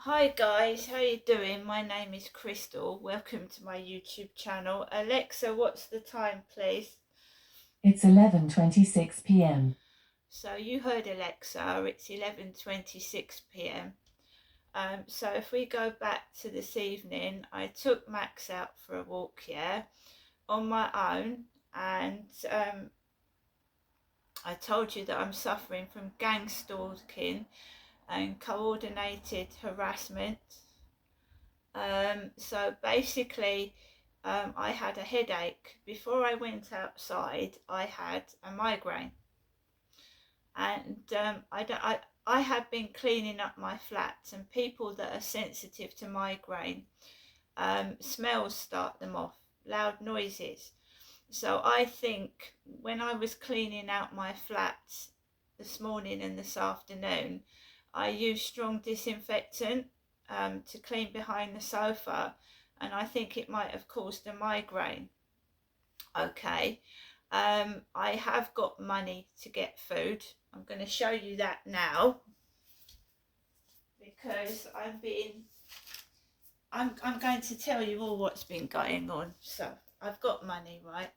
Hi guys, how you doing? My name is Crystal. Welcome to my YouTube channel. Alexa, what's the time, please? It's 11:26 p.m. So you heard Alexa, it's 11:26 p.m. So if we go back to this evening, I took Max out for a walk, on my own, and I told you that I'm suffering from gang stalking and coordinated harassment. So basically, I had a headache. Before I went outside, I had a migraine. And I have been cleaning up my flat, and people that are sensitive to migraine, smells start them off, loud noises. So I think when I was cleaning out my flat this morning and this afternoon, I used strong disinfectant to clean behind the sofa, and I think it might have caused a migraine. Okay, I have got money to get food. I'm going to show you that now because I'm going to tell you all what's been going on. So I've got money, right?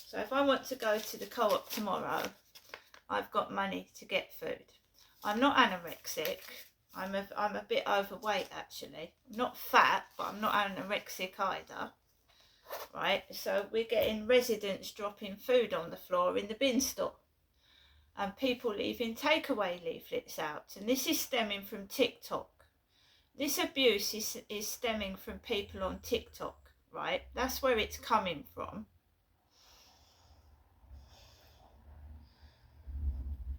So if I want to go to the co-op tomorrow, I've got money to get food. I'm not anorexic. I'm a bit overweight actually. I'm not fat, but I'm not anorexic either. Right, so we're getting residents dropping food on the floor in the bin store, and people leaving takeaway leaflets out. And this is stemming from TikTok. This abuse is stemming from people on TikTok, right? That's where it's coming from.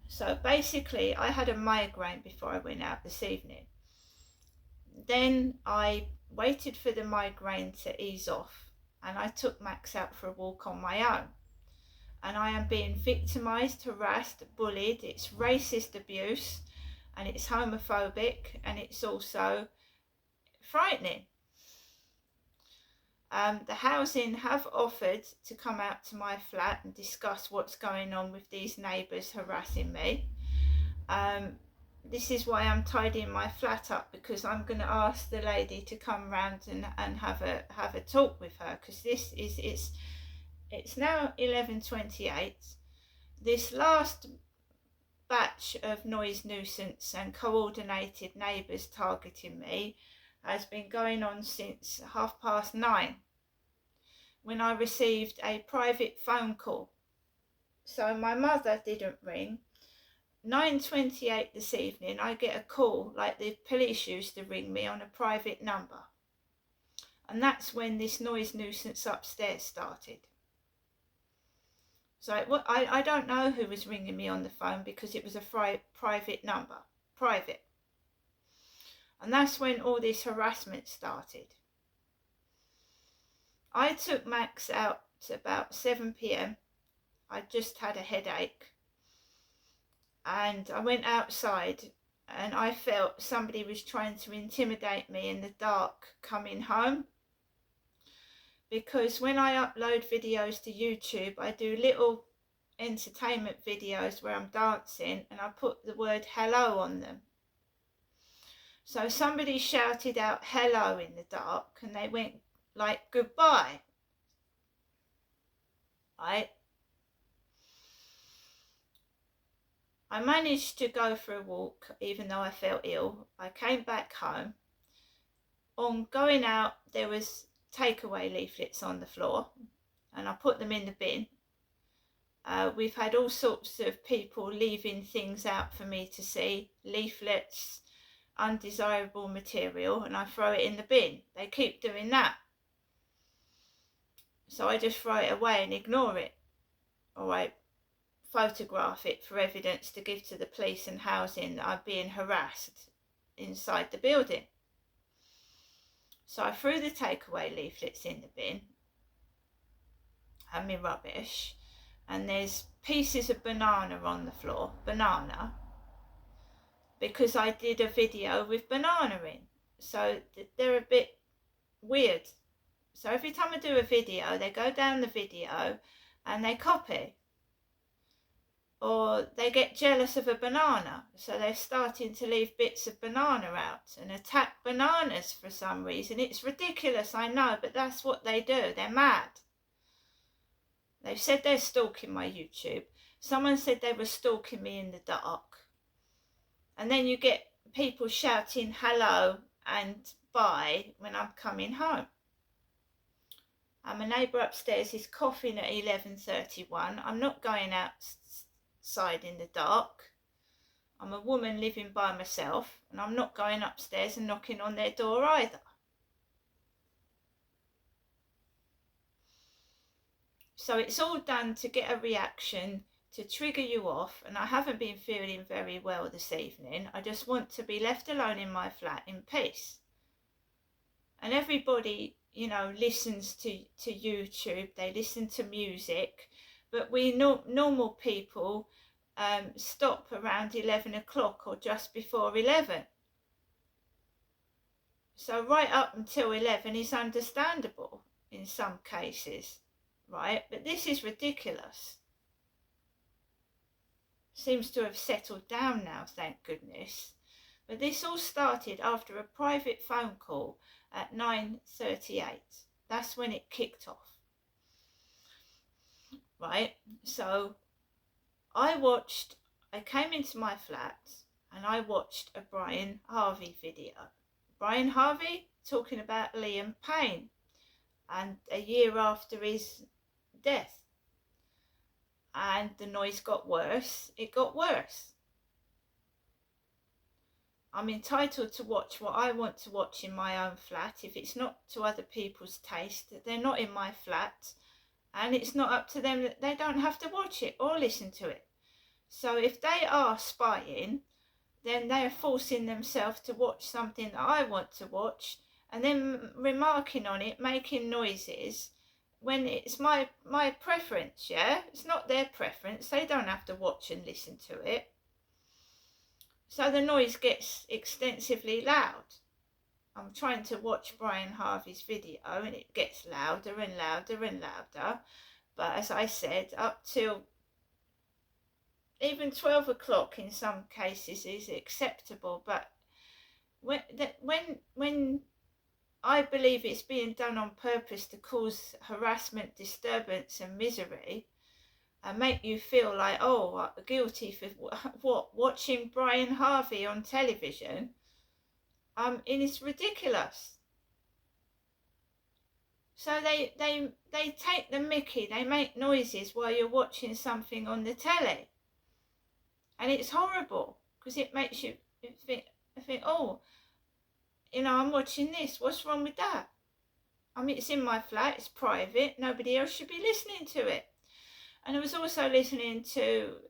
So basically, I had a migraine before I went out this evening. Then I waited for the migraine to ease off, and I took Max out for a walk on my own. And I am being victimised, harassed, bullied. It's racist abuse, and it's homophobic, and it's also frightening. The housing have offered to come out to my flat and discuss what's going on with these neighbours harassing me. This is why I'm tidying my flat up, because I'm going to ask the lady to come round and have a talk with her, because it's now 11:28. This last batch of noise nuisance and coordinated neighbours targeting me has been going on since 9:30, when I received a private phone call. So my mother didn't ring. 9:28 this evening, I get a call like the police used to ring me on a private number. And that's when this noise nuisance upstairs started. So I don't know who was ringing me on the phone, because it was a private number. Private. And that's when all this harassment started. I took Max out about 7 p.m. I just had a headache. And I went outside, and I felt somebody was trying to intimidate me in the dark coming home. Because when I upload videos to YouTube, I do little entertainment videos where I'm dancing, and I put the word hello on them. So somebody shouted out hello in the dark, and they went like goodbye, right? I managed to go for a walk even though I felt ill. I came back home. On going out, there was takeaway leaflets on the floor, and I put them in the bin. We've had all sorts of people leaving things out for me to see, leaflets, undesirable material, and I throw it in the bin. They keep doing that. So I just throw it away and ignore it. Or I photograph it for evidence to give to the police and housing that I'm being harassed inside the building. So I threw the takeaway leaflets in the bin and my rubbish, and there's pieces of banana on the floor. Banana. Because I did a video with banana in. So they're a bit weird. So every time I do a video, they go down the video and they copy. or they get jealous of a banana, so they're starting to leave bits of banana out and attack bananas for some reason. It's ridiculous, I know, but that's what they do. They're mad. They've said they're stalking my YouTube. Someone said they were stalking me in the dark. And then you get people shouting hello and bye when I'm coming home. My neighbour upstairs is coughing at 11:31. I'm not going outside in the dark. I'm a woman living by myself, and I'm not going upstairs and knocking on their door either. So it's all done to get a reaction, to trigger you off, and I haven't been feeling very well this evening. I just want to be left alone in my flat in peace. And everybody, you know, listens to YouTube, they listen to music, but we normal people stop around 11 o'clock or just before 11. So right up until 11 is understandable in some cases, right? But this is ridiculous. Seems to have settled down now, thank goodness. But this all started after a private phone call at 9:38. That's when it kicked off. Right? So I came into my flat and I watched a Brian Harvey video. Brian Harvey talking about Liam Payne and a year after his death. And the noise got worse. It got worse. I'm entitled to watch what I want to watch in my own flat. If it's not to other people's taste, they're not in my flat, and it's not up to them, that they don't have to watch it or listen to it. So if they are spying, then they are forcing themselves to watch something that I want to watch, and then remarking on it, making noises, when it's my preference, yeah? It's not their preference. They don't have to watch and listen to it. So the noise gets extensively loud. I'm trying to watch Brian Harvey's video and it gets louder and louder and louder. But as I said, up till even 12 o'clock in some cases is acceptable. But when I believe it's being done on purpose to cause harassment, disturbance and misery, and make you feel like, oh, guilty for what? Watching Brian Harvey on television? And it's ridiculous. So they take the mickey, they make noises while you're watching something on the telly. And it's horrible, because it makes you think, oh, you know, I'm watching this, what's wrong with that? I mean, it's in my flat, it's private, nobody else should be listening to it. And I was also listening to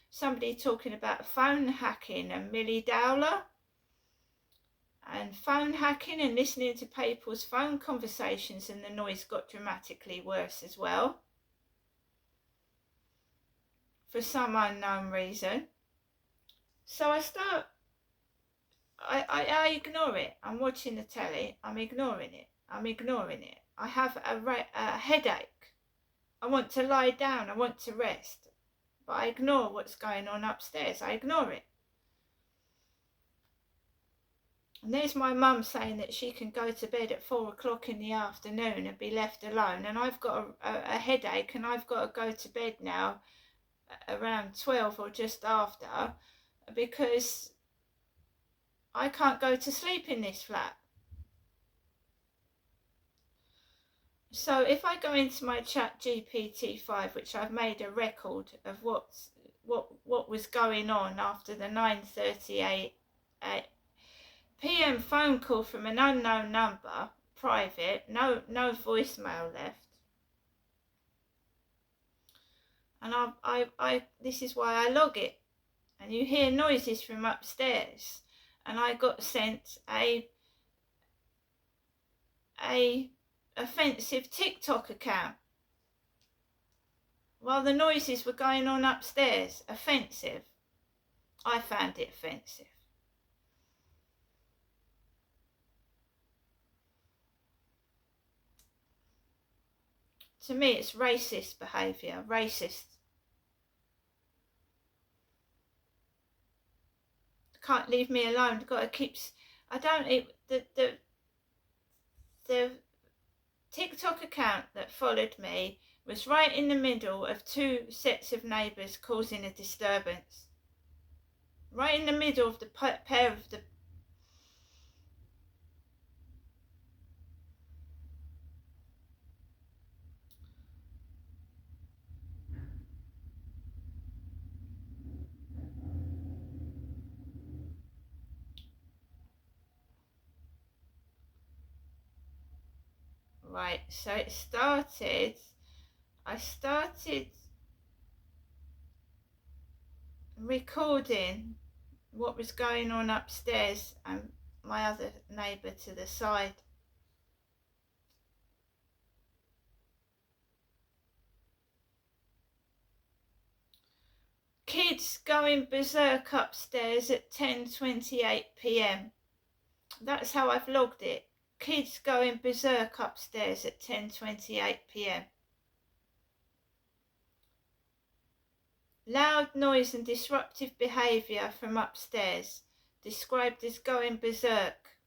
somebody talking about phone hacking and Millie Dowler. And phone hacking and listening to people's phone conversations, and the noise got dramatically worse as well. For some unknown reason. So I ignore it. I'm watching the telly, I'm ignoring it. I have a headache. I want to lie down, I want to rest, but I ignore what's going on upstairs. I ignore it. And there's my mum saying that she can go to bed at 4 o'clock in the afternoon and be left alone, and I've got a headache and I've got to go to bed now around 12 or just after, because I can't go to sleep in this flat. So if I go into my ChatGPT-5, which I've made a record of what was going on after the 9:38 PM phone call from an unknown number, private, no voicemail left. And I this is why I log it. And you hear noises from upstairs. And I got sent a offensive TikTok account while the noises were going on upstairs. Offensive. I found it offensive. To me, it's racist behaviour, racist. can't leave me alone. Got to keep. I don't. The TikTok account that followed me was right in the middle of two sets of neighbours causing a disturbance. Right in the middle of the pair of the. Right, so it started. I started recording what was going on upstairs and my other neighbour to the side. Kids going berserk upstairs at 10:28 p.m. That's how I've logged it. Kids going berserk upstairs at 10:28 p.m. Loud noise and disruptive behaviour from upstairs, described as going berserk.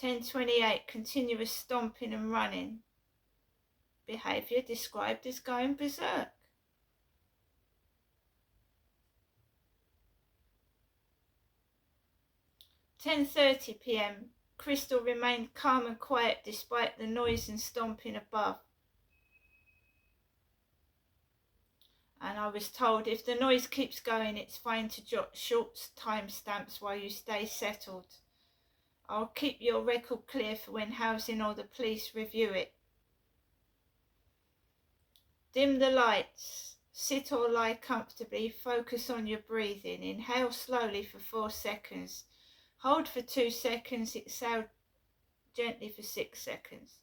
10:28, continuous stomping and running. Behaviour described as going berserk. (10:30 p.m. Crystal remained calm and quiet despite the noise and stomping above. And I was told if the noise keeps going, it's fine to jot short timestamps while you stay settled. I'll keep your record clear for when housing or the police review it. Dim the lights. Sit or lie comfortably. Focus on your breathing. Inhale slowly for 4 seconds. Hold for 2 seconds. Exhale gently for 6 seconds.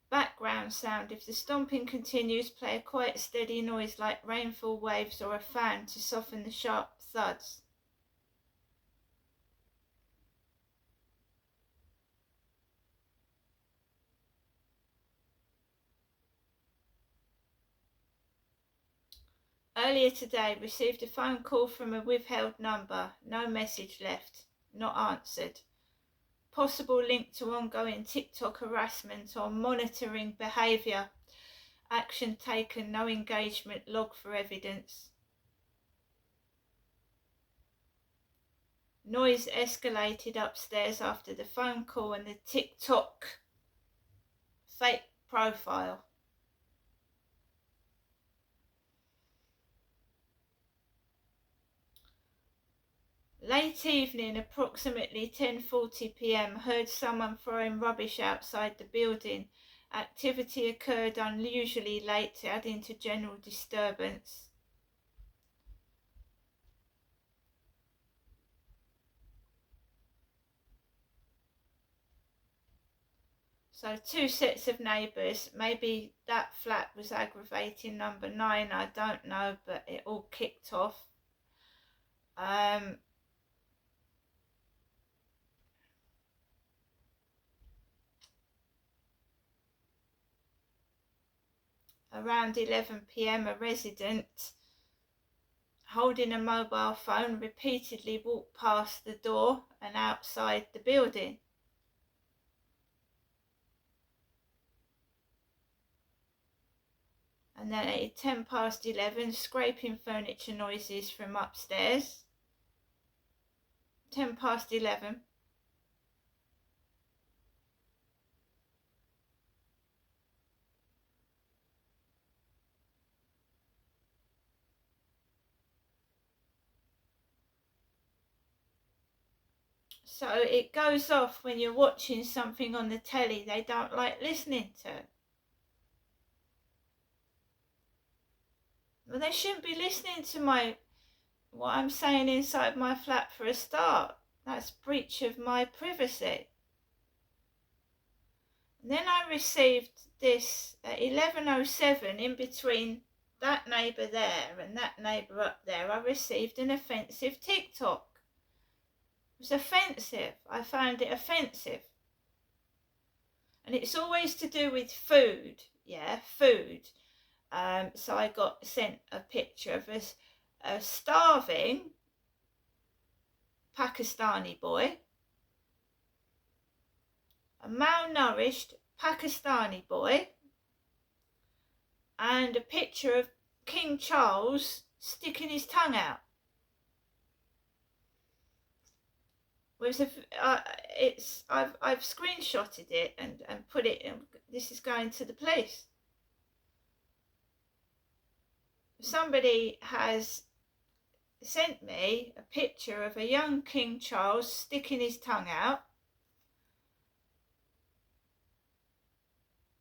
Background sound. If the stomping continues, play a quiet, steady noise like rainfall waves or a fan to soften the sharp thuds. Earlier today, received a phone call from a withheld number. No message left. Not answered. Possible link to ongoing TikTok harassment or monitoring behaviour. Action taken, no engagement, log for evidence. Noise escalated upstairs after the phone call and the TikTok fake profile. Late evening, approximately 10:40 p.m, heard someone throwing rubbish outside the building. Activity occurred unusually late, adding to general disturbance. So 2 sets of neighbours. Maybe that flat was aggravating number 9, I don't know, but it all kicked off. Around 11 p.m, a resident holding a mobile phone repeatedly walked past the door and outside the building. And then at 11:10, scraping furniture noises from upstairs. 11:10. So it goes off when you're watching something on the telly they don't like listening to. Well, they shouldn't be listening to what I'm saying inside my flat for a start. That's breach of my privacy. And then I received this at 11:07, in between that neighbour there and that neighbour up there, I received an offensive TikTok. It was offensive. I found it offensive. And it's always to do with food, food. So I got sent a picture of a starving Pakistani boy, a malnourished Pakistani boy, and a picture of King Charles sticking his tongue out. I've screenshotted it and put it in. This is going to the police. Somebody has sent me a picture of a young King Charles sticking his tongue out.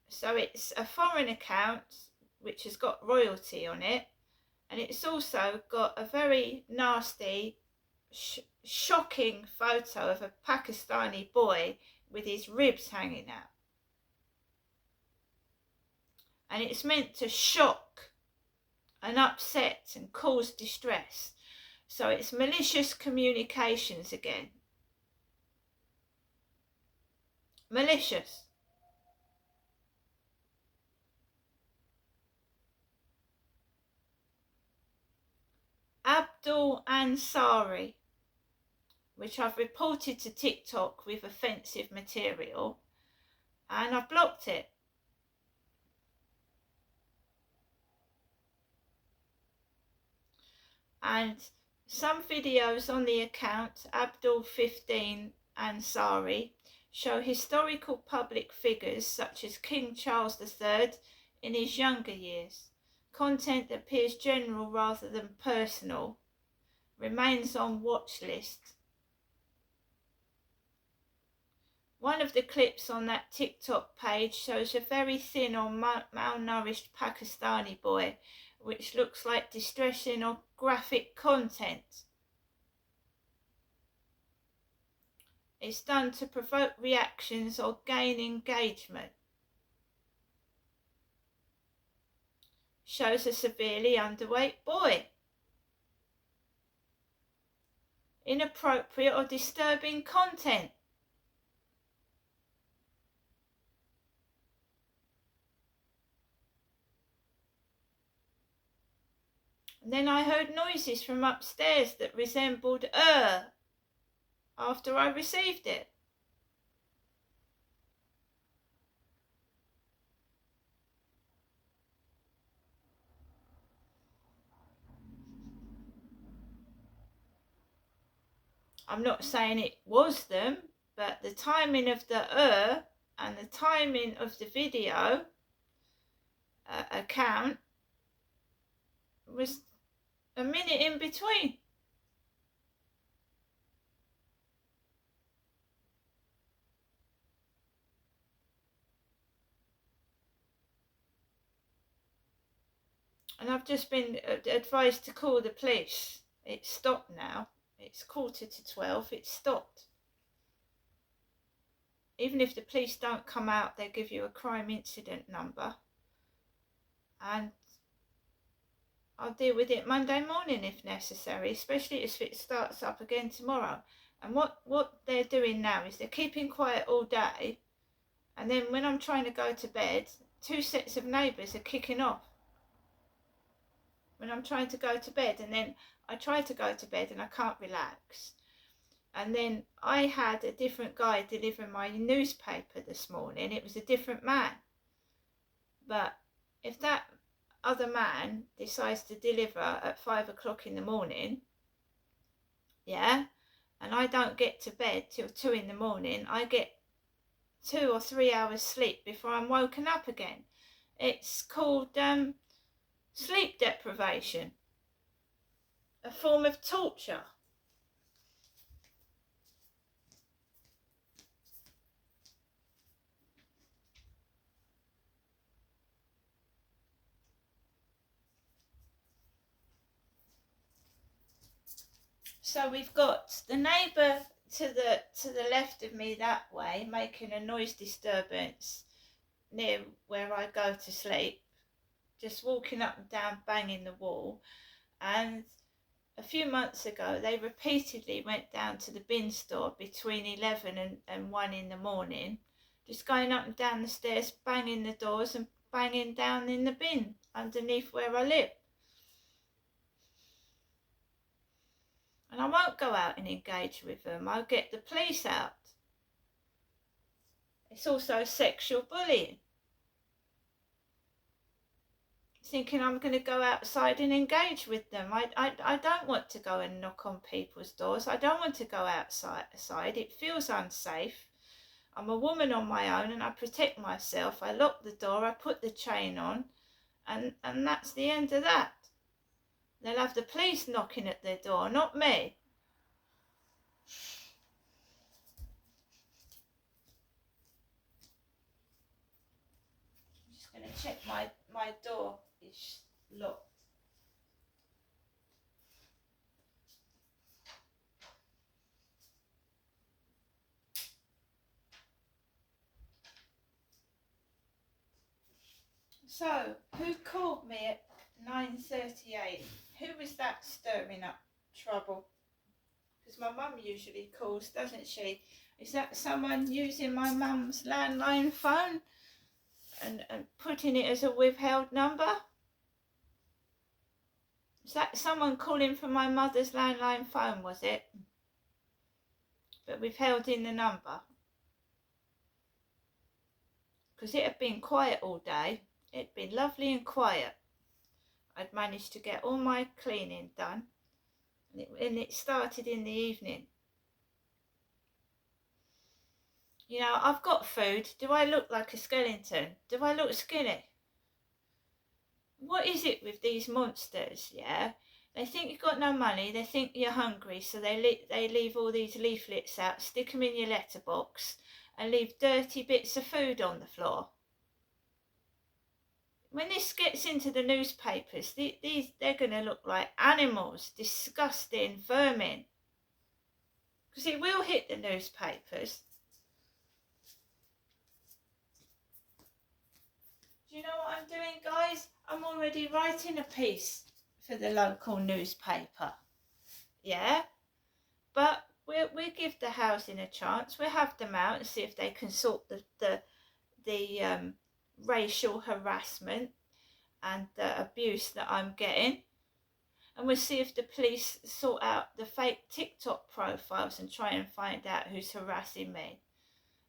So it's a foreign account which has got royalty on it, and it's also got a very nasty, shocking photo of a Pakistani boy with his ribs hanging out. And it's meant to shock and upset and cause distress. So it's malicious communications again. Malicious. Abdul Ansari, which I've reported to TikTok with offensive material, and I've blocked it. And some videos on the account, Abdul15 Ansari, show historical public figures such as King Charles III in his younger years. Content that appears general rather than personal, remains on watch list. One of the clips on that TikTok page shows a very thin or malnourished Pakistani boy, which looks like distressing or graphic content. It's done to provoke reactions or gain engagement. Shows a severely underweight boy. Inappropriate or disturbing content. And then I heard noises from upstairs that resembled after I received it. I'm not saying it was them, but the timing of the and the timing of the video account was a minute in between. And I've just been advised to call the police. It's stopped now. It's 11:45. It's stopped. Even if the police don't come out, they give you a crime incident number. And I'll deal with it Monday morning if necessary, especially if it starts up again tomorrow. And what they're doing now is they're keeping quiet all day. And then when I'm trying to go to bed, two sets of neighbours are kicking off. When I'm trying to go to bed, and then I try to go to bed and I can't relax. And then I had a different guy deliver my newspaper this morning. It was a different man. But if that other man decides to deliver at 5 o'clock in the morning, yeah, and I don't get to bed till 2 in the morning, I get 2 or 3 hours sleep before I'm woken up again. It's called sleep deprivation, a form of torture. So we've got the neighbour to the left of me that way making a noise disturbance near where I go to sleep, just walking up and down banging the wall. And a few months ago they repeatedly went down to the bin store between 11 and 1 in the morning, just going up and down the stairs, banging the doors and banging down in the bin underneath where I live. And I won't go out and engage with them. I'll get the police out. It's also sexual bullying. Thinking I'm going to go outside and engage with them. I don't want to go and knock on people's doors. I don't want to go outside. It feels unsafe. I'm a woman on my own and I protect myself. I lock the door, I put the chain on, and that's the end of that. They'll have the police knocking at their door, not me. I'm just going to check my door is locked. So, who called me at 9:38? Who was that stirring up trouble? Because my mum usually calls, doesn't she? Is that someone using my mum's landline phone and putting it as a withheld number? Is that someone calling from my mother's landline phone, was it? But withheld in the number. Because it had been quiet all day. It'd been lovely and quiet. I'd managed to get all my cleaning done. And it started in the evening. You know, I've got food. Do I look like a skeleton? Do I look skinny? What is it with these monsters, yeah? They think you've got no money. They think you're hungry. So they leave all these leaflets out, stick them in your letterbox, and leave dirty bits of food on the floor. When this gets into the newspapers, they're going to look like animals, disgusting vermin. Because it will hit the newspapers. Do you know what I'm doing, guys? I'm already writing a piece for the local newspaper. Yeah? But we'll give the housing a chance. We'll have them out and see if they can sort the racial harassment and the abuse that I'm getting, and we'll see if the police sort out the fake TikTok profiles and try and find out who's harassing me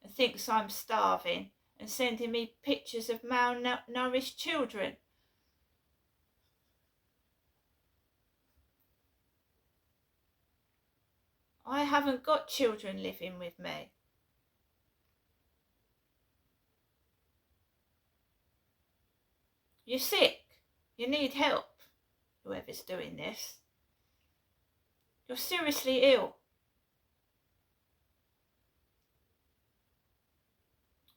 and thinks I'm starving and sending me pictures of malnourished children. I haven't got children living with me. You're sick. You need help, whoever's doing this. You're seriously ill.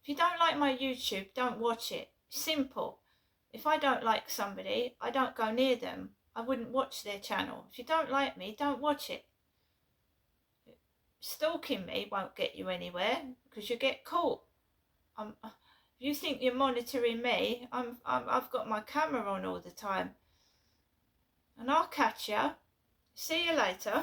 If you don't like my YouTube, don't watch it. Simple. If I don't like somebody, I don't go near them. I wouldn't watch their channel. If you don't like me, don't watch it. Stalking me won't get you anywhere because you get caught. You think you're monitoring me? I've got my camera on all the time, and I'll catch you. See you later.